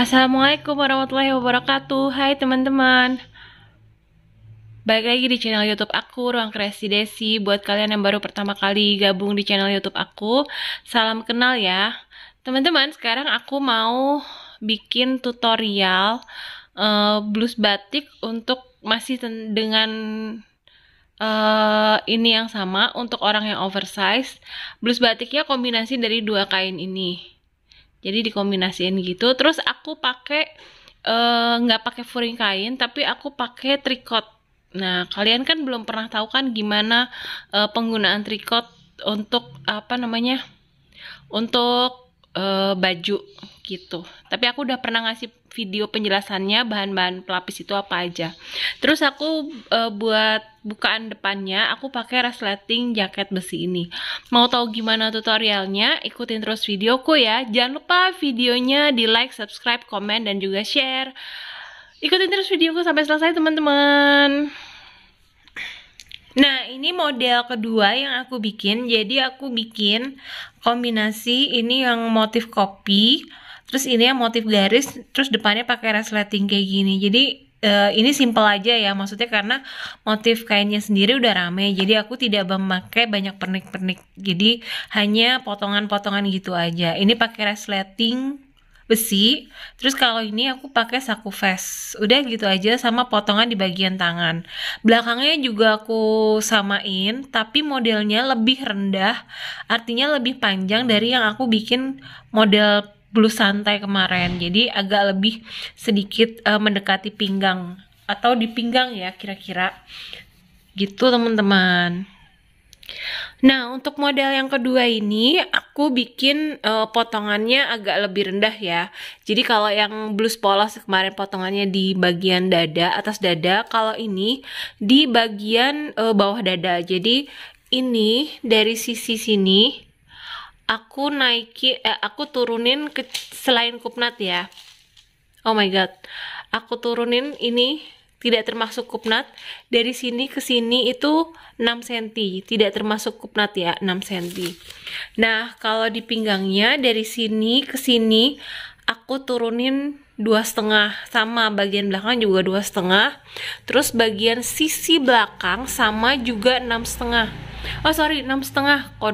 Assalamualaikum warahmatullahi wabarakatuh. Hai teman-teman, balik lagi di channel YouTube aku, Ruang Kreasi Desi. Buat kalian yang baru pertama kali gabung di channel YouTube aku, salam kenal ya teman-teman. Sekarang aku mau bikin tutorial blus batik untuk masih dengan ini yang sama untuk orang yang oversize. Blus batiknya kombinasi dari dua kain ini. Jadi dikombinasiin gitu. Terus aku pakai nggak pakai furing kain, tapi aku pakai tricot. Nah, kalian kan belum pernah tahu kan gimana penggunaan tricot untuk apa namanya? Untuk baju gitu. Tapi aku udah pernah ngasih video penjelasannya, bahan-bahan pelapis itu apa aja. Terus aku buat bukaan depannya aku pakai resleting jaket besi ini. Mau tahu gimana tutorialnya? Ikutin terus videoku ya. Jangan lupa videonya di like, subscribe, komen, dan juga share. Ikutin terus videoku sampai selesai teman-teman. Nah, ini model kedua yang aku bikin. Jadi aku bikin kombinasi ini yang motif kopi, terus ini yang motif garis, terus depannya pakai resleting kayak gini. Jadi ini simple aja ya, maksudnya karena motif kainnya sendiri udah rame, jadi aku tidak memakai banyak pernik-pernik. Jadi hanya potongan-potongan gitu aja. Ini pakai resleting besi, terus kalau ini aku pakai saku vest. Udah gitu aja, sama potongan di bagian tangan. Belakangnya juga aku samain, tapi modelnya lebih rendah, artinya lebih panjang dari yang aku bikin model blus santai kemarin. Jadi agak lebih sedikit mendekati pinggang, atau di pinggang ya kira-kira gitu teman-teman. Nah, untuk model yang kedua ini aku bikin potongannya agak lebih rendah ya. Jadi kalau yang blus polos kemarin potongannya di bagian dada, atas dada, kalau ini di bagian bawah dada. Jadi ini dari sisi sini aku aku turunin ke selain kupnat ya. Oh my god. Aku turunin ini tidak termasuk kupnat, dari sini ke sini itu 6 cm, tidak termasuk kupnat ya, 6 cm. Nah, kalau di pinggangnya dari sini ke sini aku turunin 2,5, sama bagian belakang juga 2,5. Terus bagian sisi belakang sama juga 6,5. Oh sorry, 6,5 kok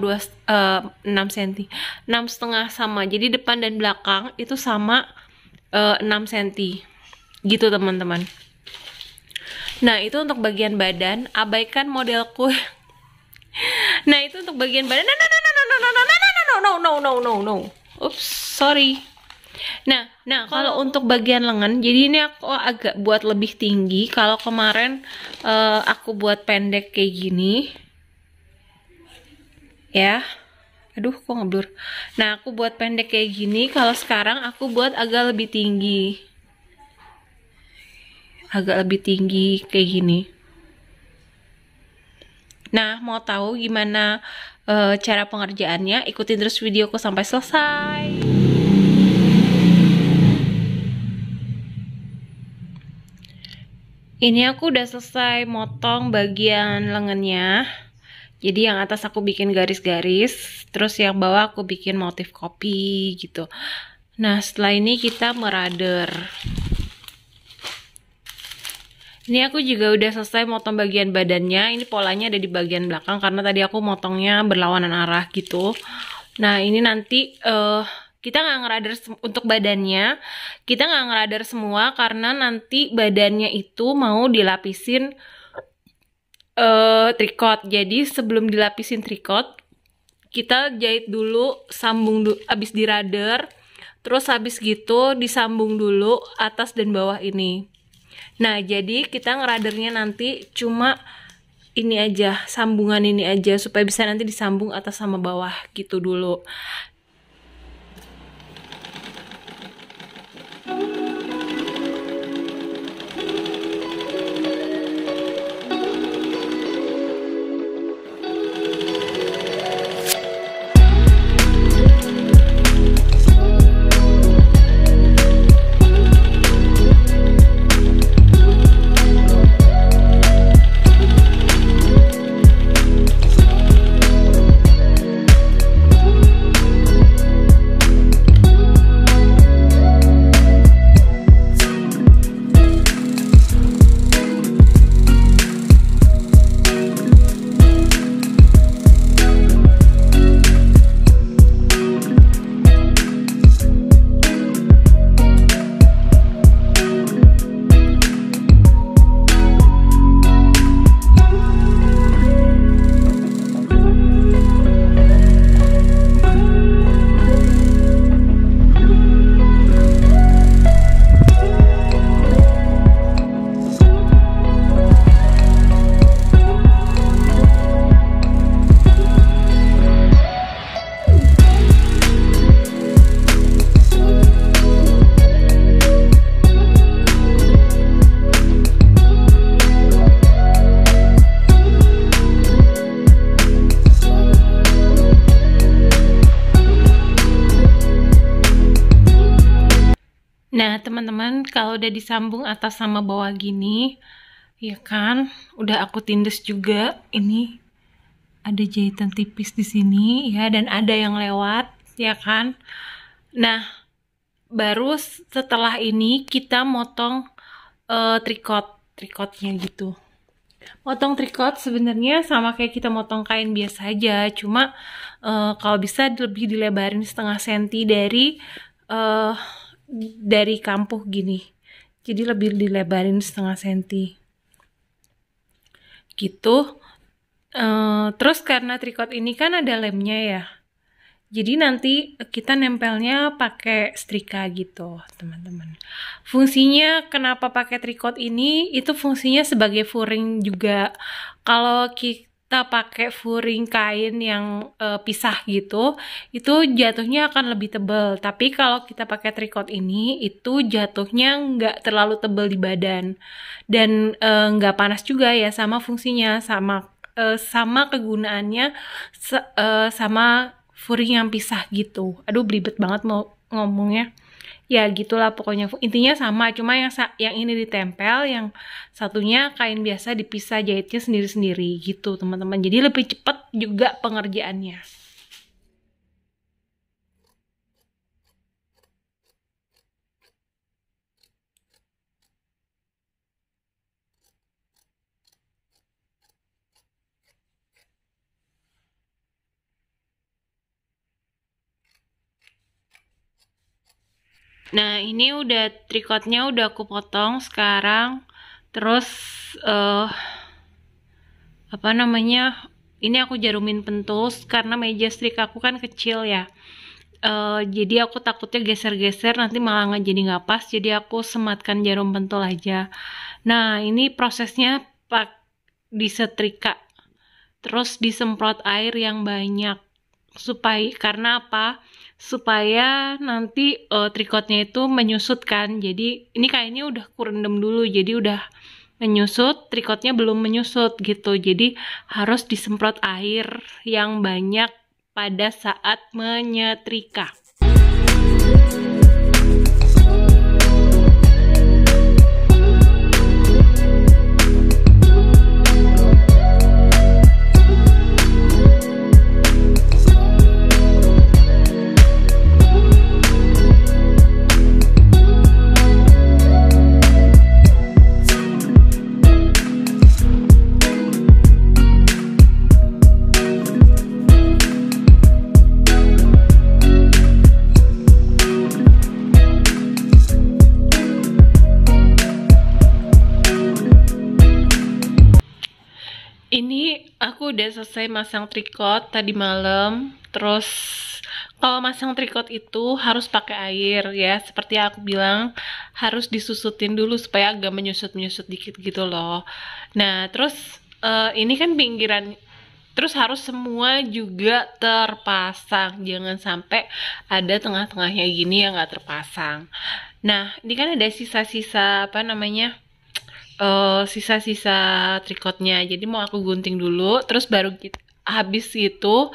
6 cm. 6,5 sama. Jadi depan dan belakang itu sama 6 cm. Gitu teman-teman. Nah, itu untuk bagian badan, abaikan modelku. Nah, itu untuk bagian badan. No. Oops, sorry. Nah, kalau untuk bagian lengan, jadi ini aku agak buat lebih tinggi. Kalau kemarin aku buat pendek kayak gini. Ya. Aduh, kok ngeblur. Nah, aku buat pendek kayak gini. Kalau sekarang aku buat agak lebih tinggi. Agak lebih tinggi kayak gini. Nah, mau tahu gimana cara pengerjaannya? Ikutin terus videoku sampai selesai. Ini aku udah selesai motong bagian lengannya. Jadi yang atas aku bikin garis-garis, terus yang bawah aku bikin motif kopi gitu. Nah, setelah ini kita merader. Ini aku juga udah selesai motong bagian badannya. Ini polanya ada di bagian belakang karena tadi aku motongnya berlawanan arah gitu. Nah, ini nanti kita nggak ngerader untuk badannya. Kita nggak ngerader semua karena nanti badannya itu mau dilapisin tricot. Jadi sebelum dilapisin tricot, kita jahit dulu, sambung dulu, abis dirader. Terus habis gitu disambung dulu atas dan bawah ini. Nah, jadi kita ngeradernya nanti cuma ini aja, sambungan ini aja, supaya bisa nanti disambung atas sama bawah gitu dulu. Nah, teman-teman, kalau udah disambung atas sama bawah gini, ya kan, udah aku tindes juga. Ini ada jahitan tipis di sini ya, dan ada yang lewat, ya kan. Nah, baru setelah ini kita motong trikotnya gitu. Motong trikot sebenarnya sama kayak kita motong kain biasa aja, cuma kalau bisa lebih dilebarin setengah senti dari kampuh gini. Jadi lebih dilebarin setengah senti. Gitu. Terus karena trikot ini kan ada lemnya ya. Jadi nanti kita nempelnya pakai setrika gitu, teman-teman. Fungsinya kenapa pakai trikot ini? Itu fungsinya sebagai furing juga. Kalau kita pakai furing kain yang pisah gitu, itu jatuhnya akan lebih tebal. Tapi kalau kita pakai trikot ini, itu jatuhnya nggak terlalu tebal di badan. Dan nggak panas juga ya, sama fungsinya, sama kegunaannya, sama furing yang pisah gitu. Aduh, belibet banget mau ngomongnya. Ya gitulah pokoknya. Intinya sama, cuma yang ini ditempel, yang satunya kain biasa dipisah, jahitnya sendiri-sendiri gitu, teman-teman. Jadi lebih cepat juga pengerjaannya. Nah, ini udah trikotnya udah aku potong sekarang. Terus apa namanya? Ini aku jarumin pentul karena meja strik aku kan kecil ya. Jadi aku takutnya geser-geser nanti malah nggak jadi nggak pas. Jadi aku sematkan jarum pentul aja. Nah, ini prosesnya disetrika. Terus disemprot air yang banyak. Karena apa? Supaya nanti trikotnya itu menyusut kan. Jadi ini kayaknya udah kurendam dulu, jadi udah menyusut, trikotnya belum menyusut gitu. Jadi harus disemprot air yang banyak pada saat menyetrika. Ini aku udah selesai masang trikot tadi malam. Terus kalau masang trikot itu harus pakai air ya. Seperti yang aku bilang, harus disusutin dulu supaya agak menyusut-menyusut dikit gitu loh. Nah, terus ini kan pinggiran. Terus harus semua juga terpasang. Jangan sampai ada tengah-tengahnya gini yang nggak terpasang. Nah, ini kan ada sisa-sisa apa namanya? Sisa-sisa trikotnya, jadi mau aku gunting dulu, terus baru habis itu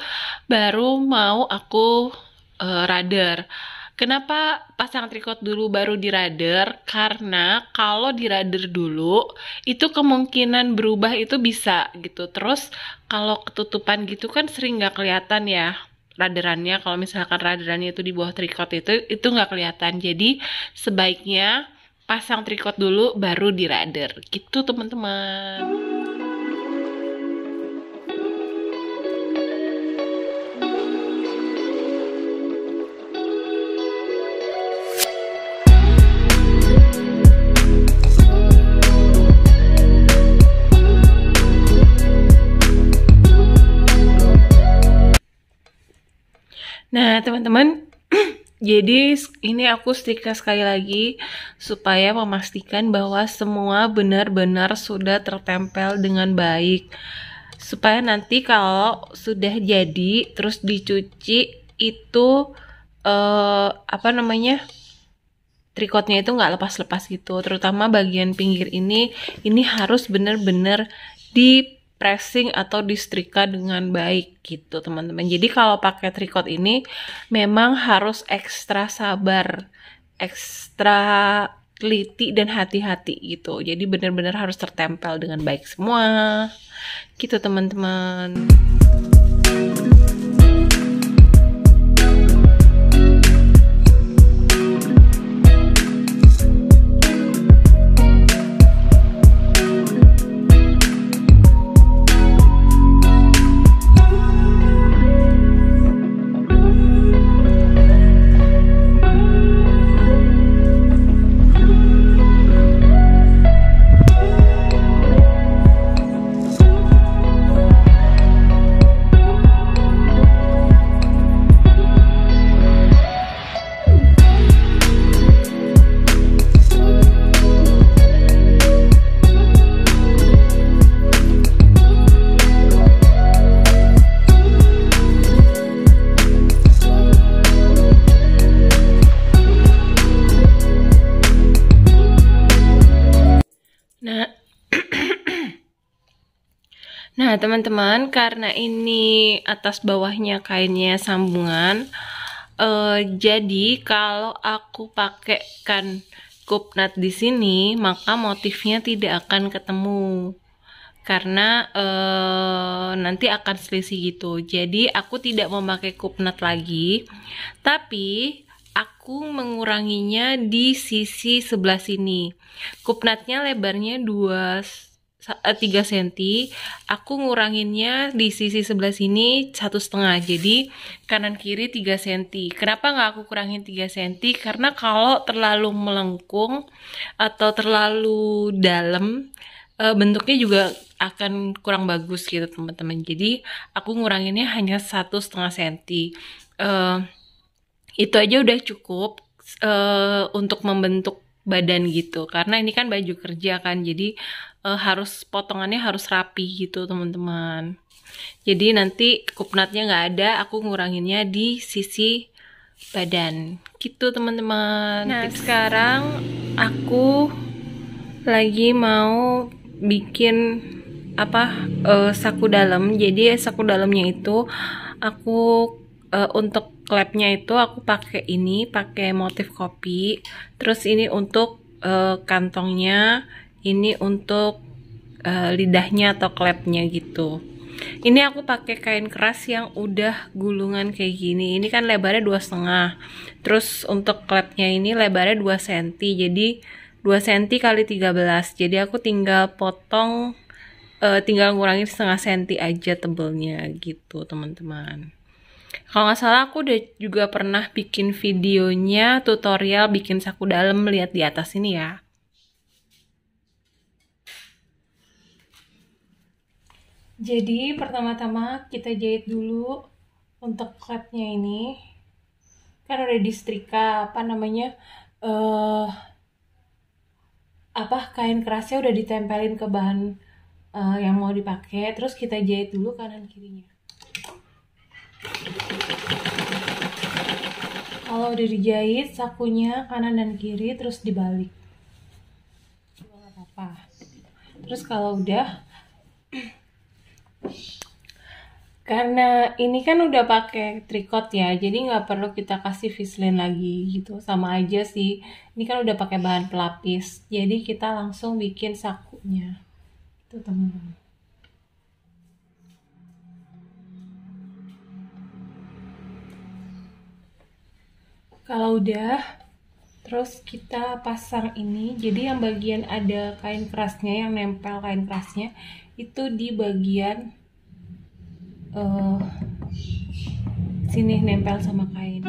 baru mau aku rader. Kenapa pasang trikot dulu baru di rader? Karena kalau di rader dulu itu kemungkinan berubah itu bisa gitu. Terus kalau ketutupan gitu kan sering nggak kelihatan ya raderannya. Kalau misalkan raderannya itu di bawah trikot itu nggak kelihatan. Jadi sebaiknya pasang trikot dulu baru di rader gitu, teman-teman. Nah, teman-teman, jadi ini aku setrika sekali lagi supaya memastikan bahwa semua benar-benar sudah tertempel dengan baik. Supaya nanti kalau sudah jadi terus dicuci itu apa namanya? Trikotnya itu nggak lepas-lepas gitu. Terutama bagian pinggir ini harus benar-benar di pressing atau disetrika dengan baik gitu, teman-teman. Jadi kalau pakai trikot ini memang harus ekstra sabar ekstra teliti dan hati-hati gitu. Jadi benar-benar harus tertempel dengan baik semua. Gitu teman-teman. Nah, teman-teman, karena ini atas bawahnya kainnya sambungan, jadi kalau aku pakaikan kupnat di sini, maka motifnya tidak akan ketemu. Karena nanti akan selisih gitu. Jadi aku tidak memakai kupnat lagi, tapi aku menguranginya di sisi sebelah sini. Kupnatnya lebarnya 3 cm, aku nguranginnya di sisi sebelah sini 1,5, jadi kanan kiri 3 cm. Kenapa nggak aku kurangin 3 cm? Karena kalau terlalu melengkung atau terlalu dalam, bentuknya juga akan kurang bagus gitu teman-teman. Jadi aku nguranginnya hanya 1,5 cm. Itu aja udah cukup untuk membentuk badan gitu, karena ini kan baju kerja kan, jadi harus potongannya harus rapi gitu teman-teman. Jadi nanti kupnatnya nggak ada, aku nguranginnya di sisi badan gitu teman-teman. Nah, sekarang aku lagi mau bikin saku dalam. Jadi saku dalamnya itu aku untuk klepnya itu aku pakai motif kopi. Terus ini untuk kantongnya, ini untuk lidahnya atau klepnya gitu. Ini aku pakai kain keras yang udah gulungan kayak gini. Ini kan lebarnya 2,5. Terus untuk klepnya ini lebarnya 2 cm. Jadi 2 cm kali 13. Jadi aku tinggal potong, tinggal ngurangin 0,5 cm aja tebelnya gitu teman-teman. Kalau nggak salah aku udah juga pernah bikin videonya tutorial bikin saku dalam, lihat di atas ini ya. Jadi pertama-tama kita jahit dulu untuk klepnya ini. Kan udah disetrika kain kerasnya udah ditempelin ke bahan yang mau dipakai. Terus kita jahit dulu kanan kirinya. Kalau udah dijahit sakunya kanan dan kiri terus dibalik. Nggak apa-apa. Terus kalau udah, karena ini kan udah pakai tricot ya, jadi nggak perlu kita kasih Vaseline lagi gitu, sama aja sih. Ini kan udah pakai bahan pelapis, jadi kita langsung bikin sakunya itu teman-teman. Kalau udah, terus kita pasang ini. Jadi yang bagian ada kain kerasnya, yang nempel kain kerasnya itu di bagian sini, nempel sama kain.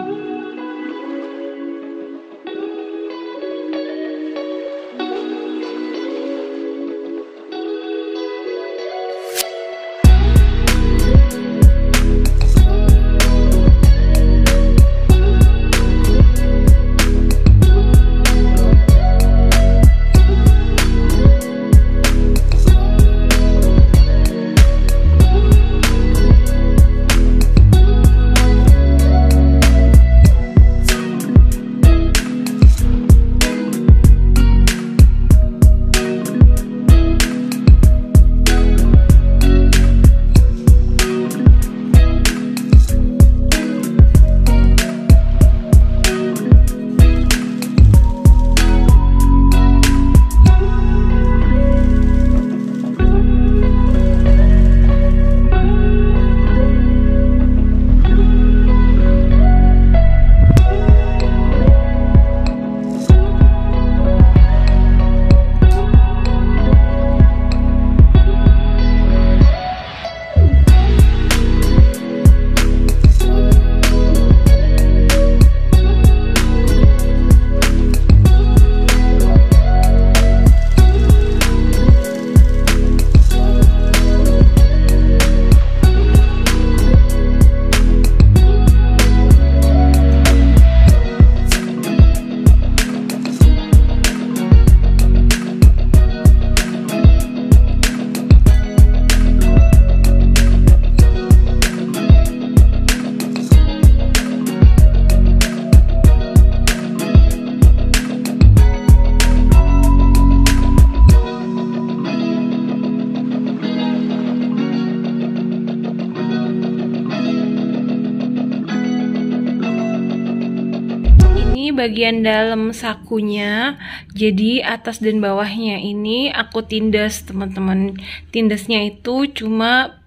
ini bagian dalam sakunya, jadi atas dan bawahnya ini aku tindas teman-teman. Tindasnya itu cuma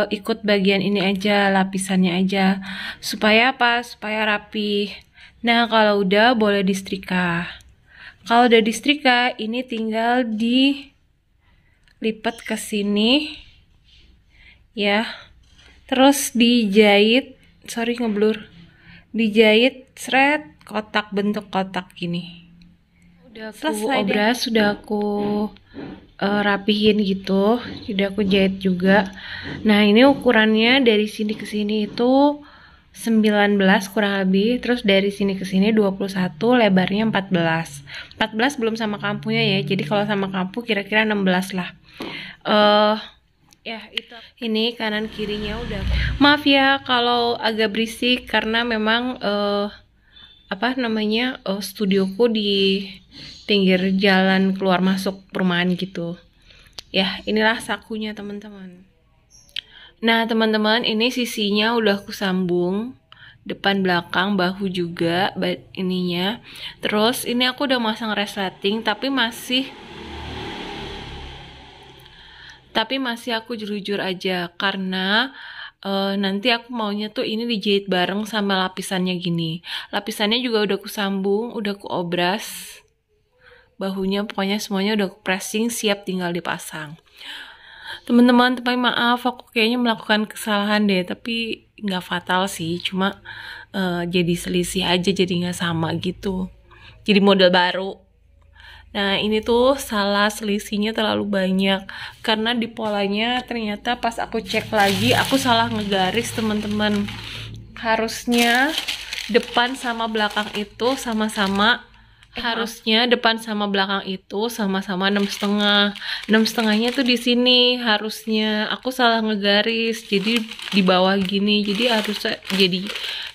ikut bagian ini aja, lapisannya aja, supaya apa? Supaya rapi. Nah, kalau udah boleh disetrika. Kalau udah disetrika, ini tinggal dilipat ke sini ya, terus dijahit, sorry ngeblur, dijahit seret kotak, bentuk kotak gini. Udah aku obras, sudah aku rapihin gitu, jadi aku jahit juga. Nah, ini ukurannya dari sini ke sini itu 19 kurang lebih, terus dari sini ke sini 21, lebarnya 14. 14 belum sama kampunya ya, jadi kalau sama kampu kira-kira 16 lah. Ya itu, ini kanan kirinya udah. Maaf ya kalau agak berisik karena memang studioku di pinggir jalan keluar masuk perumahan gitu ya. Inilah sakunya teman-teman. Nah teman-teman, ini sisinya udah aku sambung, depan belakang bahu juga ininya. Terus ini aku udah masang resleting, tapi masih aku jujur aja karena nanti aku maunya tuh ini dijahit bareng sama lapisannya gini. Lapisannya juga udah aku sambung, udah aku obras. Bahunya pokoknya semuanya udah aku pressing, siap tinggal dipasang. Teman-teman, tapi maaf aku kayaknya melakukan kesalahan deh, tapi nggak fatal sih, cuma jadi selisih aja, jadi nggak sama gitu. Jadi model baru. Nah ini tuh salah, selisihnya terlalu banyak karena di polanya ternyata pas aku cek lagi aku salah ngegaris teman-teman. Harusnya depan sama belakang itu sama-sama, harusnya depan sama belakang itu sama-sama 6,5. 6,5-nya tuh di sini harusnya, aku salah ngegaris jadi di bawah gini, jadi harusnya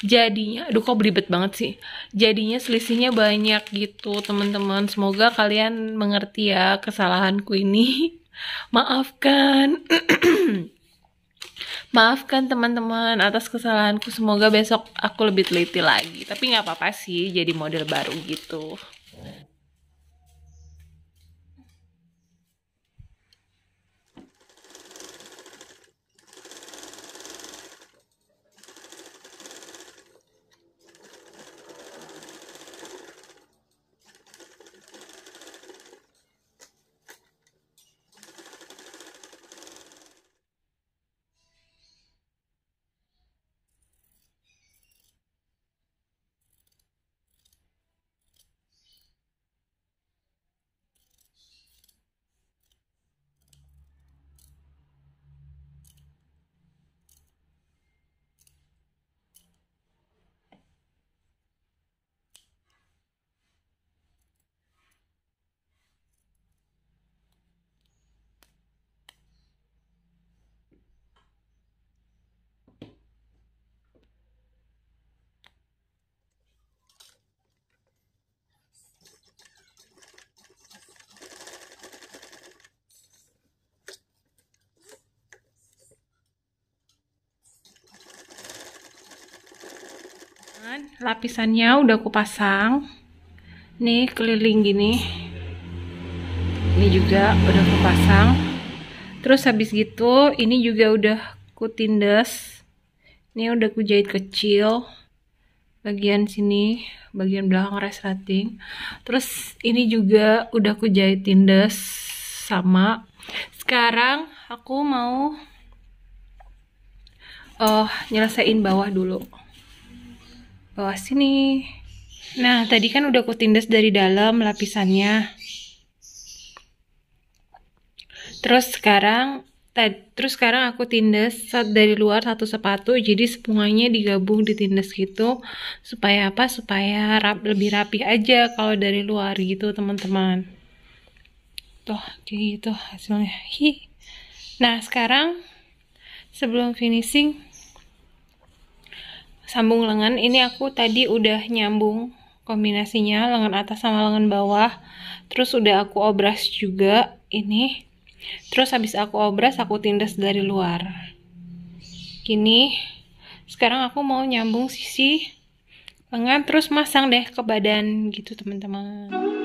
jadinya aduh kok belibet banget sih, jadinya selisihnya banyak gitu teman-teman. Semoga kalian mengerti ya kesalahanku ini. Maafkan maafkan teman-teman atas kesalahanku, semoga besok aku lebih teliti lagi, tapi nggak apa-apa sih jadi model baru gitu. Lapisannya udah aku pasang nih keliling gini, ini juga udah aku pasang. Terus habis gitu ini juga udah aku tindas, ini udah aku jahit kecil bagian sini, bagian belakang resleting. Terus ini juga udah aku jahit tindas sama. Sekarang aku mau nyelesain bawah dulu, bawah sini. Nah tadi kan udah aku tindas dari dalam lapisannya, terus sekarang aku tindas dari luar satu sepatu, jadi semuanya digabung ditindas gitu, supaya apa, supaya lebih rapi aja kalau dari luar gitu teman-teman. Tuh kayak gitu hasilnya. Nah sekarang sebelum finishing sambung lengan, ini aku tadi udah nyambung kombinasinya lengan atas sama lengan bawah, terus udah aku obras juga ini. Terus habis aku obras aku tindas dari luar gini. Sekarang aku mau nyambung sisi lengan terus masang deh ke badan gitu teman-teman.